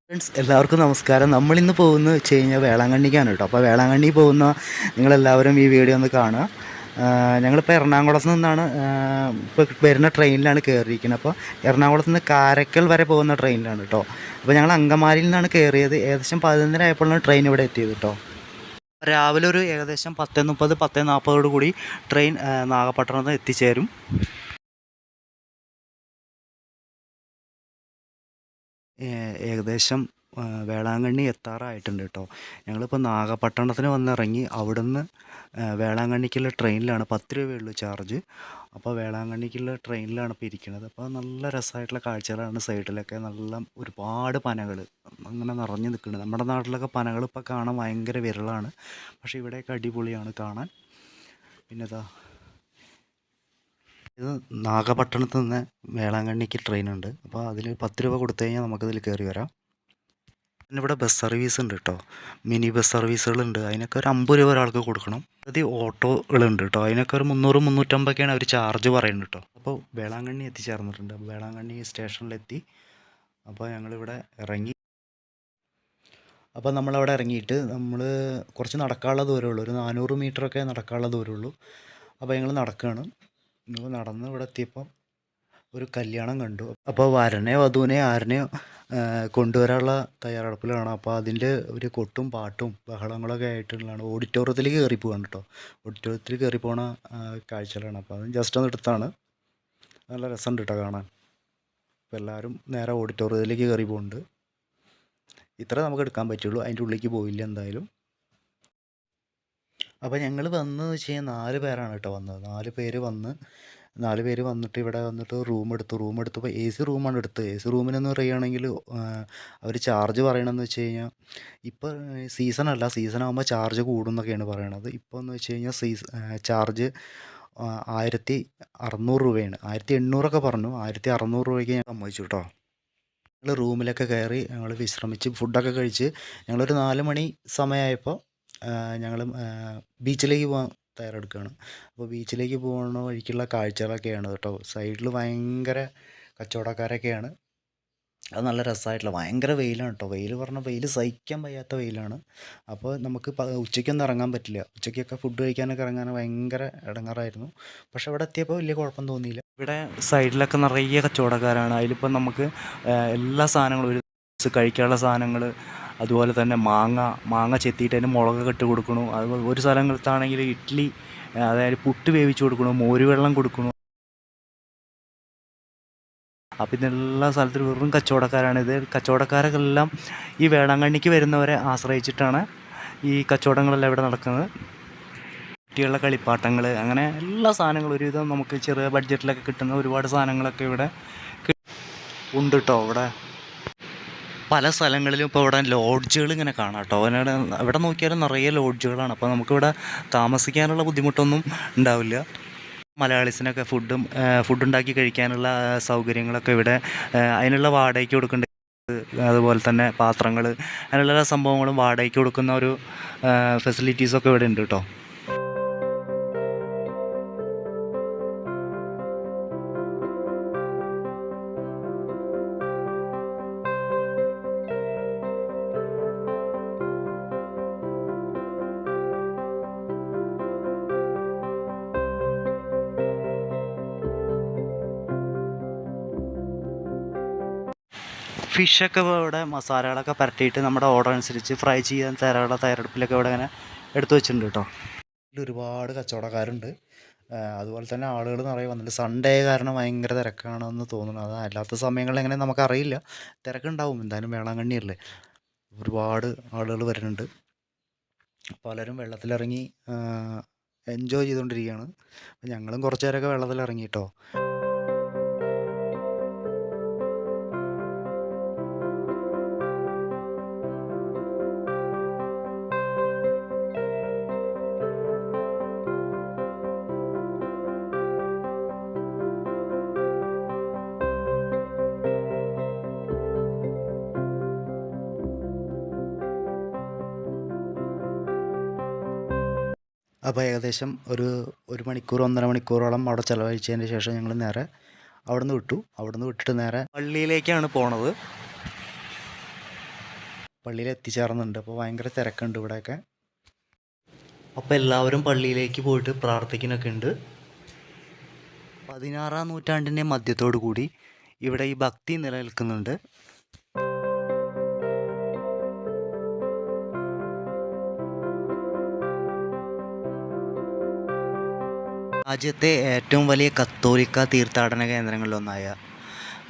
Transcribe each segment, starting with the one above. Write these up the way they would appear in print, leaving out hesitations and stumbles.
Friends എല്ലാവർക്കും നമസ്കാരം. നമ്മളിന്ന് പോകുന്നത് വെച്ച് കഴിഞ്ഞാൽ വേളാങ്കണ്ണിക്കാണ് കേട്ടോ. അപ്പോൾ വേളാങ്കണ്ണി പോകുന്ന നിങ്ങളെല്ലാവരും ഈ വീഡിയോ ഒന്ന് കാണുക. ഞങ്ങളിപ്പോൾ എറണാകുളത്ത് നിന്നാണ് ഇപ്പോൾ വരുന്ന ട്രെയിനിലാണ് കയറിയിരിക്കുന്നത്. അപ്പോൾ എറണാകുളത്ത് നിന്ന് കാരക്കൽ വരെ പോകുന്ന ട്രെയിനിലാണ് കേട്ടോ. അപ്പോൾ ഞങ്ങൾ അങ്കമാലിയിൽ നിന്നാണ് കയറിയത്. ഏകദേശം 11:30 ആയപ്പോഴാണ് ട്രെയിൻ ഇവിടെ എത്തിയത് കേട്ടോ. രാവിലെ ഒരു ഏകദേശം 10:30 10:40 കൂടി ട്രെയിൻ നാഗപട്ടണത്ത് എത്തിച്ചേരും. ഏകദേശം വേളാങ്കണ്ണി എത്താറായിട്ടുണ്ട് കേട്ടോ. ഞങ്ങളിപ്പോൾ നാഗപട്ടണത്തിന് വന്നിറങ്ങി. അവിടുന്ന് വേളാങ്കണ്ണിക്കുള്ള ട്രെയിനിലാണ്. 10 രൂപയുള്ളൂ ചാർജ്. അപ്പോൾ വേളാങ്കണ്ണിക്കുള്ള ട്രെയിനിലാണ് ഇപ്പോൾ ഇരിക്കുന്നത്. അപ്പോൾ നല്ല രസമായിട്ടുള്ള കാഴ്ചകളാണ്. സൈഡിലൊക്കെ നല്ല ഒരുപാട് പനകൾ അങ്ങനെ നിറഞ്ഞു നിൽക്കുന്നുണ്ട്. നമ്മുടെ നാട്ടിലൊക്കെ പനകൾ ഇപ്പോൾ കാണാൻ ഭയങ്കര വിരളാണ്. പക്ഷേ ഇവിടെയൊക്കെ അടിപൊളിയാണ് കാണാൻ. പിന്നെ ഇത് നാഗപട്ടണത്ത് നിന്ന് വേളാങ്കണ്ണിക്ക് ട്രെയിനുണ്ട്. അപ്പോൾ അതിൽ 10 രൂപ കൊടുത്തു കഴിഞ്ഞാൽ നമുക്കിതിൽ കയറി വരാം. പിന്നെ ഇവിടെ ബസ് സർവീസ് ഉണ്ട് കേട്ടോ. മിനി ബസ് സർവീസുകളുണ്ട്. അതിനൊക്കെ ഒരു 50 രൂപ ഒരാൾക്ക് കൊടുക്കണം. അത് ഓട്ടോകളുണ്ട് കേട്ടോ. അതിനൊക്കെ ഒരു 300 350ഒക്കെയാണ് അവർ ചാർജ് പറയുന്നത് കേട്ടോ. അപ്പോൾ വേളാങ്കണ്ണി എത്തിച്ചേർന്നിട്ടുണ്ട്. അപ്പോൾ വേളാങ്കണ്ണി സ്റ്റേഷനിലെത്തി. അപ്പോൾ ഞങ്ങളിവിടെ ഇറങ്ങി. അപ്പോൾ നമ്മളവിടെ ഇറങ്ങിയിട്ട് നമ്മൾ കുറച്ച് നടക്കാനുള്ള ദൂരമുള്ളൂ. ഒരു 400 മീറ്ററൊക്കെ നടക്കാനുള്ള ദൂരമുള്ളൂ. അപ്പോൾ ഞങ്ങൾ നടക്കുകയാണ്. നടന്ന് ഇവിടെ എത്തിയപ്പം ഒരു കല്യാണം കണ്ടു. അപ്പോൾ വരനെ വധുവിനെ ആരനെയോ കൊണ്ടുവരാനുള്ള തയ്യാറെടുപ്പിലാണ്. അപ്പോൾ അതിൻ്റെ ഒരു കൊട്ടും പാട്ടും ബഹളങ്ങളൊക്കെ ആയിട്ടുള്ളതാണ്. ഓഡിറ്റോറിയത്തിലേക്ക് കയറി പോവാണ് കേട്ടോ. ഓഡിറ്റോറിയത്തിൽ കയറി പോണ കാഴ്ചകളാണ്. അപ്പോൾ അത് ജസ്റ്റ് ഒന്ന് എടുത്താണ്. നല്ല രസമുണ്ട് കേട്ടോ കാണാൻ. അപ്പോൾ എല്ലാവരും നേരെ ഓഡിറ്റോറിയത്തിലേക്ക് കയറി പോകുന്നുണ്ട്. ഇത്ര നമുക്ക് എടുക്കാൻ പറ്റുള്ളൂ. അതിൻ്റെ ഉള്ളിലേക്ക് പോയില്ല എന്തായാലും. അപ്പോൾ ഞങ്ങൾ വന്നതെന്ന് വെച്ച് കഴിഞ്ഞാൽ 4 പേരാണ് കേട്ടോ വന്നത്. 4 പേര് വന്നിട്ട് ഇവിടെ വന്നിട്ട് റൂം എടുത്തപ്പോൾ AC റൂമാണ് എടുത്തത്. AC റൂമിനെന്ന് പറയുകയാണെങ്കിൽ അവർ ചാർജ് പറയണമെന്ന് വെച്ച് കഴിഞ്ഞാൽ ഇപ്പോൾ സീസണല്ല, സീസണാകുമ്പോൾ ചാർജ് കൂടും എന്നൊക്കെയാണ് പറയണത്. ഇപ്പോൾ എന്ന് വെച്ച് കഴിഞ്ഞാൽ ചാർജ് 1600 രൂപയാണ്. 1800 പറഞ്ഞു. 1600 രൂപയ്ക്ക് ഞാൻ സമ്മതിച്ചു കേട്ടോ. ഞങ്ങൾ റൂമിലൊക്കെ കയറി ഞങ്ങൾ വിശ്രമിച്ച് ഫുഡൊക്കെ കഴിച്ച് ഞങ്ങളൊരു 4 മണി സമയമായപ്പോൾ ഞങ്ങൾ ബീച്ചിലേക്ക് പോകാൻ തയ്യാറെടുക്കുകയാണ്. അപ്പോൾ ബീച്ചിലേക്ക് പോകുന്ന വഴിക്കുള്ള കാഴ്ചകളൊക്കെയാണ് കേട്ടോ. സൈഡിൽ ഭയങ്കര കച്ചവടക്കാരൊക്കെയാണ്. അത് നല്ല രസമായിട്ടുള്ള ഭയങ്കര വെയിലാണ് കേട്ടോ. വെയിൽ പറഞ്ഞാൽ വെയിൽ സഹിക്കാൻ വയ്യാത്ത വെയിലാണ്. അപ്പോൾ നമുക്ക് ഉച്ചയ്ക്കൊന്നും ഇറങ്ങാൻ പറ്റില്ല. ഉച്ചയ്ക്കൊക്കെ ഫുഡ് കഴിക്കാനൊക്കെ ഇറങ്ങാൻ ഭയങ്കര ഇടങ്ങാറായിരുന്നു. പക്ഷേ ഇവിടെ എത്തിയപ്പോൾ വലിയ കുഴപ്പം തോന്നിയില്ല. ഇവിടെ സൈഡിലൊക്കെ നിറയെ കച്ചവടക്കാരാണ്. അതിലിപ്പോൾ നമുക്ക് എല്ലാ സാധനങ്ങളും ഒരു കഴിക്കാനുള്ള സാധനങ്ങൾ, അതുപോലെ തന്നെ മാങ്ങ ചെത്തിയിട്ട് അതിന് മുളകൊക്കെ ഇട്ട് കൊടുക്കണു. അതുപോലെ ഒരു സ്ഥലത്താണെങ്കിൽ ഇഡ്ഡലി, അതായത് പുട്ട് വേവിച്ച് കൊടുക്കണു, മോരുവെള്ളം കൊടുക്കണു. അപ്പം ഇതെല്ലാ സ്ഥലത്തും വെറും കച്ചവടക്കാരാണ്. ഇത് കച്ചവടക്കാരെല്ലാം ഈ വേളാങ്കണ്ണിക്ക് വരുന്നവരെ ആശ്രയിച്ചിട്ടാണ് ഈ കച്ചവടങ്ങളെല്ലാം ഇവിടെ നടക്കുന്നത്. കുട്ടികളുടെ കളിപ്പാട്ടങ്ങൾ, അങ്ങനെ എല്ലാ സാധനങ്ങളും ഒരുവിധം നമുക്ക് ചെറിയ ബഡ്ജറ്റിലൊക്കെ കിട്ടുന്ന ഒരുപാട് സാധനങ്ങളൊക്കെ ഇവിടെ ഉണ്ട് കേട്ടോ. ഇവിടെ പല സ്ഥലങ്ങളിലും ഇപ്പോൾ ഇവിടെ ലോഡ്ജുകൾ ഇങ്ങനെ കാണാം കേട്ടോ. എവിടെ നോക്കിയാലും നിറയെ ലോഡ്ജുകളാണ്. അപ്പോൾ നമുക്കിവിടെ താമസിക്കാനുള്ള ബുദ്ധിമുട്ടൊന്നും ഉണ്ടാവില്ല. മലയാളീസിനൊക്കെ ഫുഡ് ഉണ്ടാക്കി കഴിക്കാനുള്ള സൗകര്യങ്ങളൊക്കെ ഇവിടെ, അതിനുള്ള വാടകയ്ക്ക് കൊടുക്കേണ്ട, അതുപോലെ തന്നെ പാത്രങ്ങൾ, അങ്ങനെയുള്ള എല്ലാ സംഭവങ്ങളും വാടകയ്ക്ക് കൊടുക്കുന്ന ഒരു ഫെസിലിറ്റീസൊക്കെ ഇവിടെ ഉണ്ട് കേട്ടോ. ഫിഷൊക്കെ ഇവിടെ മസാലകളൊക്കെ പുരട്ടിയിട്ട് നമ്മുടെ ഓർഡർ അനുസരിച്ച് ഫ്രൈ ചെയ്യാൻ തയ്യാറെടുപ്പിലൊക്കെ ഇവിടെ ഇങ്ങനെ എടുത്തു വെച്ചിട്ടുണ്ട് കേട്ടോ. ഇതിൽ ഒരുപാട് കച്ചവടക്കാരുണ്ട്. അതുപോലെ തന്നെ ആളുകൾ നിറയെ വന്നിട്ടുണ്ട്. സൺഡേ കാരണം ഭയങ്കര തിരക്കാണെന്ന് തോന്നുന്നു. അത് അല്ലാത്ത സമയങ്ങളിൽ എങ്ങനെ നമുക്കറിയില്ല. തിരക്കുണ്ടാവും, എന്തായാലും വേളാങ്കണ്ണിയല്ലേ. ഒരുപാട് ആളുകൾ വരുന്നുണ്ട്. പലരും വെള്ളത്തിലിറങ്ങി എൻജോയ് ചെയ്തുകൊണ്ടിരിക്കുകയാണ്. ഞങ്ങളും കുറച്ച് നേരമൊക്കെ വെള്ളത്തിലിറങ്ങി കേട്ടോ. അപ്പോൾ ഏകദേശം ഒരു മണിക്കൂർ 1.5 മണിക്കൂറോളം അവിടെ ചിലവഴിച്ചതിന് ശേഷം ഞങ്ങൾ നേരെ അവിടുന്ന് വിട്ടിട്ട് നേരെ പള്ളിയിലേക്കാണ് പോണത്. പള്ളിയിൽ എത്തിച്ചേർന്നുണ്ട്. അപ്പോൾ ഭയങ്കര തിരക്കുണ്ട് ഇവിടെയൊക്കെ. അപ്പോൾ എല്ലാവരും പള്ളിയിലേക്ക് പോയിട്ട് പ്രാർത്ഥിക്കുന്നൊക്കെ ഉണ്ട്. 16-ാം നൂറ്റാണ്ടിൻ്റെ മധ്യത്തോടു കൂടി ഇവിടെ ഈ ഭക്തി നിലനിൽക്കുന്നുണ്ട്. രാജ്യത്തെ ഏറ്റവും വലിയ കത്തോലിക്ക തീർത്ഥാടന കേന്ദ്രങ്ങളിലൊന്നായ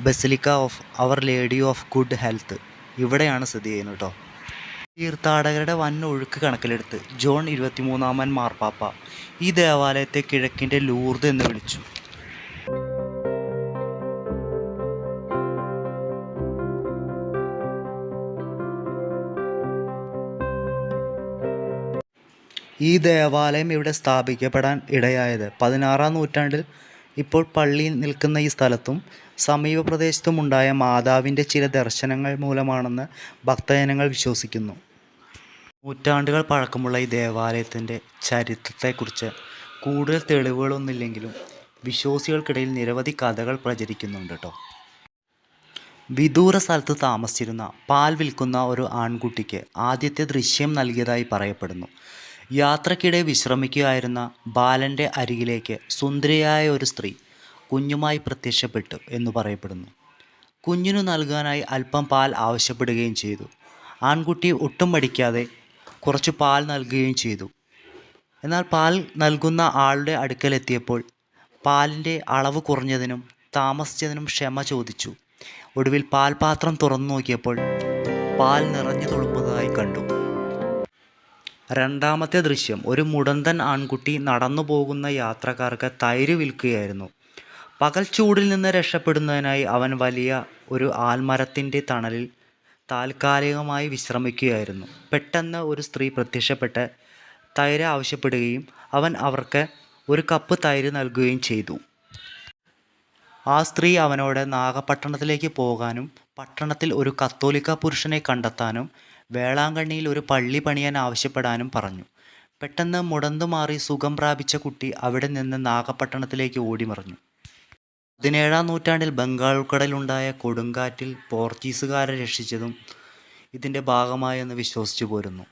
basilica of our lady of good health ഇവിടെയാണ് സ്ഥിതി ചെയ്യുന്നത് കേട്ടോ. തീർത്ഥാടകരുടെ വൻ ഒഴുക്ക് കണക്കിലെടുത്ത് ജോൺ 23-ാമൻ മാർപ്പാപ്പ ഈ ദേവാലയത്തെ കിഴക്കിൻ്റെ ലൂർദ് എന്ന് വിളിച്ചു. ഈ ദേവാലയം ഇവിടെ സ്ഥാപിക്കപ്പെടാൻ ഇടയായത് 16-ാം നൂറ്റാണ്ടിൽ ഇപ്പോൾ പള്ളി നിൽക്കുന്ന ഈ സ്ഥലത്തും സമീപ പ്രദേശത്തുമുണ്ടായ മാതാവിൻ്റെ ചില ദർശനങ്ങൾ മൂലമാണെന്ന് ഭക്തജനങ്ങൾ വിശ്വസിക്കുന്നു. നൂറ്റാണ്ടുകൾ പഴക്കമുള്ള ഈ ദേവാലയത്തിൻ്റെ ചരിത്രത്തെക്കുറിച്ച് കൂടുതൽ തെളിവുകളൊന്നുമില്ലെങ്കിലും വിശ്വാസികൾക്കിടയിൽ നിരവധി കഥകൾ പ്രചരിക്കുന്നുണ്ട് കേട്ടോ. വിദൂര സ്ഥലത്ത് താമസിച്ചിരുന്ന പാൽ വിൽക്കുന്ന ഒരു ആൺകുട്ടിക്ക് ആദ്യത്തെ ദൃശ്യം നൽകിയതായി പറയപ്പെടുന്നു. യാത്രക്കിടെ വിശ്രമിക്കുകയായിരുന്ന ബാലൻ്റെ അരികിലേക്ക് സുന്ദരിയായ ഒരു സ്ത്രീ കുഞ്ഞുമായി പ്രത്യക്ഷപ്പെട്ടു എന്ന് പറയപ്പെടുന്നു. കുഞ്ഞിനു നൽകാനായി അല്പം പാൽ ആവശ്യപ്പെടുകയും ചെയ്തു. ആൺകുട്ടി ഒട്ടും മടിക്കാതെ കുറച്ച് പാൽ നൽകുകയും ചെയ്തു. എന്നാൽ പാൽ നൽകുന്ന ആളുടെ അടുക്കലെത്തിയപ്പോൾ പാലിൻ്റെ അളവ് കുറഞ്ഞതിനും താമസിച്ചതിനും ക്ഷമ ചോദിച്ചു. ഒടുവിൽ പാൽപാത്രം തുറന്നു നോക്കിയപ്പോൾ പാൽ നിറഞ്ഞു തുളുമ്പുന്നതായി കണ്ടു. രണ്ടാമത്തെ ദൃശ്യം ഒരു മുടന്തൻ ആൺകുട്ടി നടന്നു പോകുന്ന യാത്രക്കാർക്ക് തൈര് വിൽക്കുകയായിരുന്നു. പകൽ ചൂടിൽ നിന്ന് രക്ഷപ്പെടുന്നതിനായി അവൻ വലിയ ഒരു ആൽമരത്തിൻ്റെ തണലിൽ താൽക്കാലികമായി വിശ്രമിക്കുകയായിരുന്നു. പെട്ടെന്ന് ഒരു സ്ത്രീ പ്രത്യക്ഷപ്പെട്ട് തൈര് ആവശ്യപ്പെടുകയും അവൻ അവർക്ക് ഒരു കപ്പ് തൈര് നൽകുകയും ചെയ്തു. ആ സ്ത്രീ അവനോട് നാഗപട്ടണത്തിലേക്ക് പോകാനും പട്ടണത്തിൽ ഒരു കത്തോലിക്ക പുരുഷനെ കണ്ടെത്താനും വേളാങ്കണ്ണിയിൽ ഒരു പള്ളി പണിയാൻ ആവശ്യപ്പെടാനും പറഞ്ഞു. പെട്ടെന്ന് മുടന്തു മാറി സുഖം പ്രാപിച്ച കുട്ടി അവിടെ നിന്ന് നാഗപട്ടണത്തിലേക്ക് ഓടിമറഞ്ഞു. 17-ാം നൂറ്റാണ്ടിൽ ബംഗാൾ ഉൾക്കടലുണ്ടായ കൊടുങ്കാറ്റിൽ പോർച്ചുഗീസുകാരെ രക്ഷിച്ചതും ഇതിൻ്റെ ഭാഗമായെന്ന് വിശ്വസിച്ചു പോരുന്നു.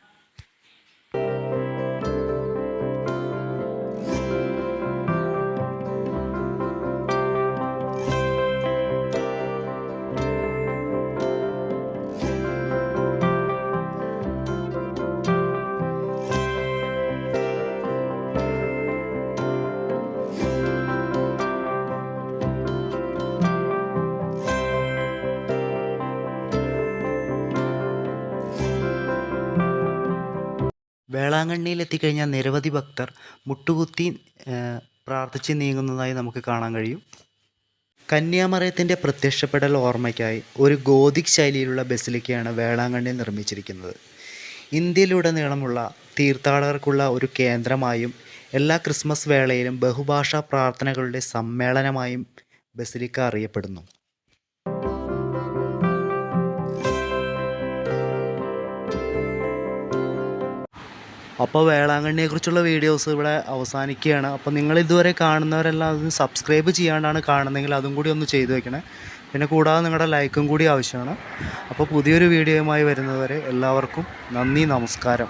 വേളാങ്കണ്ണിയിൽ എത്തിക്കഴിഞ്ഞാൽ നിരവധി ഭക്തർ മുട്ടുകുത്തി പ്രാർത്ഥിച്ച് നീങ്ങുന്നതായി നമുക്ക് കാണാൻ കഴിയും. കന്യാമറിയത്തിൻ്റെ പ്രത്യക്ഷപ്പെടൽ ഓർമ്മയ്ക്കായി ഒരു ഗോതിക് ശൈലിയിലുള്ള ബസിലിക്കയാണ് വേളാങ്കണ്ണിയിൽ നിർമ്മിച്ചിരിക്കുന്നത്. ഇന്ത്യയിലുടനീളമുള്ള തീർത്ഥാടകർക്കുള്ള ഒരു കേന്ദ്രമായും എല്ലാ ക്രിസ്മസ് വേളയിലും ബഹുഭാഷാ പ്രാർത്ഥനകളുടെ സമ്മേളനമായും ബസിലിക്ക അറിയപ്പെടുന്നു. അപ്പോൾ വേളാങ്കണ്ണിയെക്കുറിച്ചുള്ള വീഡിയോസ് ഇവിടെ അവസാനിക്കുകയാണ്. അപ്പോൾ നിങ്ങൾ ഇതുവരെ കാണുന്നവരെല്ലാം അത് സബ്സ്ക്രൈബ് ചെയ്യാണ്ടാണ് കാണുന്നതെങ്കിൽ അതും കൂടി ഒന്ന് ചെയ്തു വെക്കണേ. പിന്നെ കൂടാതെ നിങ്ങളുടെ ലൈക്കും കൂടി ആവശ്യമാണ്. അപ്പോൾ പുതിയൊരു വീഡിയോയുമായി വരുന്നതുവരെ എല്ലാവർക്കും നന്ദി, നമസ്കാരം.